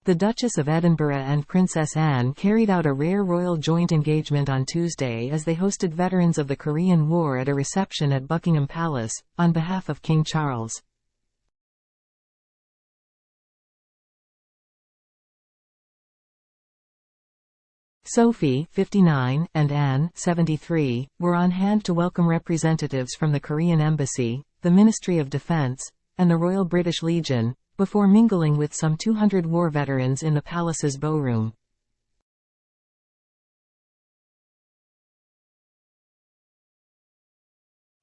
The Duchess of Edinburgh and Princess Anne carried out a rare royal joint engagement on Tuesday as they hosted veterans of the Korean War at a reception at Buckingham Palace, on behalf of King Charles. Sophie, 59, and Anne, 73, were on hand to welcome representatives from the Korean Embassy, the Ministry of Defense, and the Royal British Legion, before mingling with some 200 war veterans in the palace's bowroom.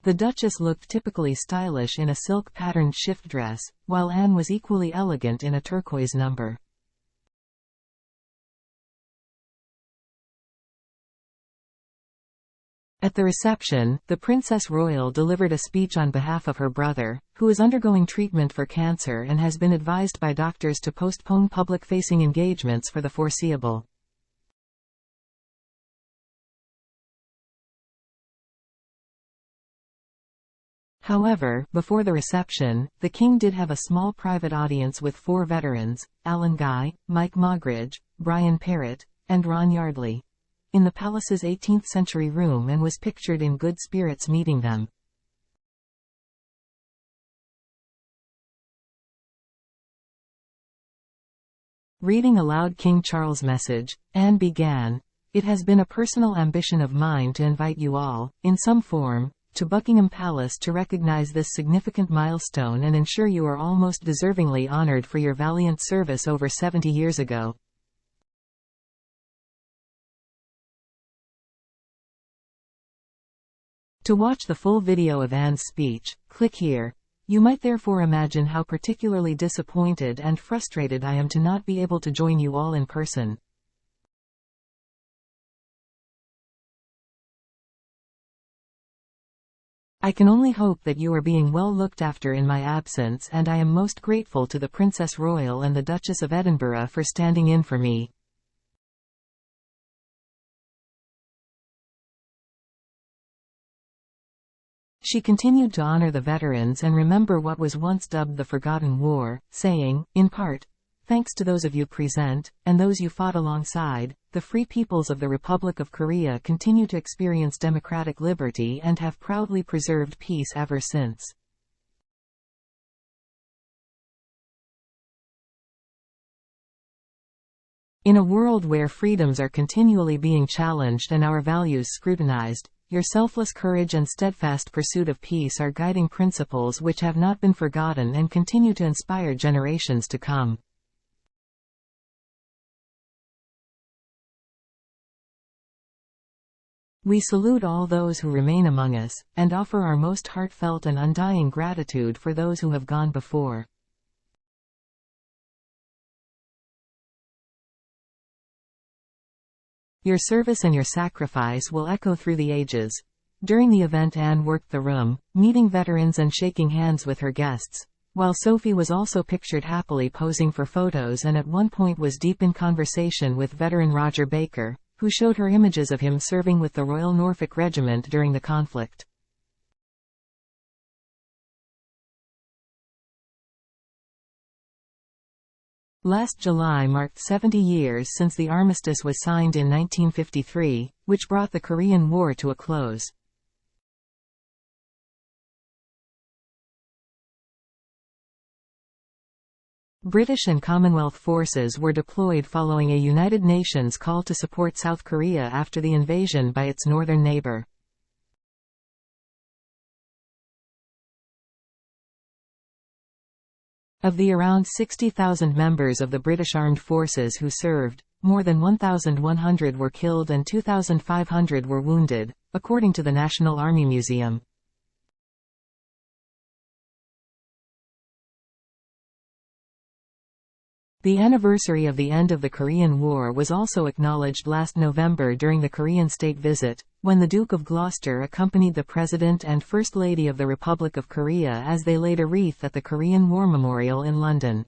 The Duchess looked typically stylish in a silk-patterned shift dress, while Anne was equally elegant in a turquoise number. At the reception, the Princess Royal delivered a speech on behalf of her brother, who is undergoing treatment for cancer and has been advised by doctors to postpone public-facing engagements for the foreseeable. However, before the reception, the King did have a small private audience with 4 veterans, Alan Guy, Mike Moggridge, Brian Parrott, and Ron Yardley, in the palace's 18th-century room, and was pictured in good spirits meeting them. Reading aloud King Charles' message, Anne began, "It has been a personal ambition of mine to invite you all, in some form, to Buckingham Palace to recognize this significant milestone and ensure you are all most deservingly honored for your valiant service over 70 years ago. To watch the full video of Anne's speech, click here. You might therefore imagine how particularly disappointed and frustrated I am to not be able to join you all in person. I can only hope that you are being well looked after in my absence, and I am most grateful to the Princess Royal and the Duchess of Edinburgh for standing in for me." She continued to honor the veterans and remember what was once dubbed the Forgotten War, saying, in part, "Thanks to those of you present, and those you fought alongside, the free peoples of the Republic of Korea continue to experience democratic liberty and have proudly preserved peace ever since." In a world where freedoms are continually being challenged and our values scrutinized, your selfless courage and steadfast pursuit of peace are guiding principles which have not been forgotten and continue to inspire generations to come. We salute all those who remain among us, and offer our most heartfelt and undying gratitude for those who have gone before. Your service and your sacrifice will echo through the ages. During the event, Anne worked the room, meeting veterans and shaking hands with her guests, while Sophie was also pictured happily posing for photos and at one point was deep in conversation with veteran Roger Baker, who showed her images of him serving with the Royal Norfolk Regiment during the conflict. Last July marked 70 years since the armistice was signed in 1953, which brought the Korean War to a close. British and Commonwealth forces were deployed following a United Nations call to support South Korea after the invasion by its northern neighbor. Of the around 60,000 members of the British Armed Forces who served, more than 1,100 were killed and 2,500 were wounded, according to the National Army Museum. The anniversary of the end of the Korean War was also acknowledged last November during the Korean state visit, when the Duke of Gloucester accompanied the President and First Lady of the Republic of Korea as they laid a wreath at the Korean War Memorial in London.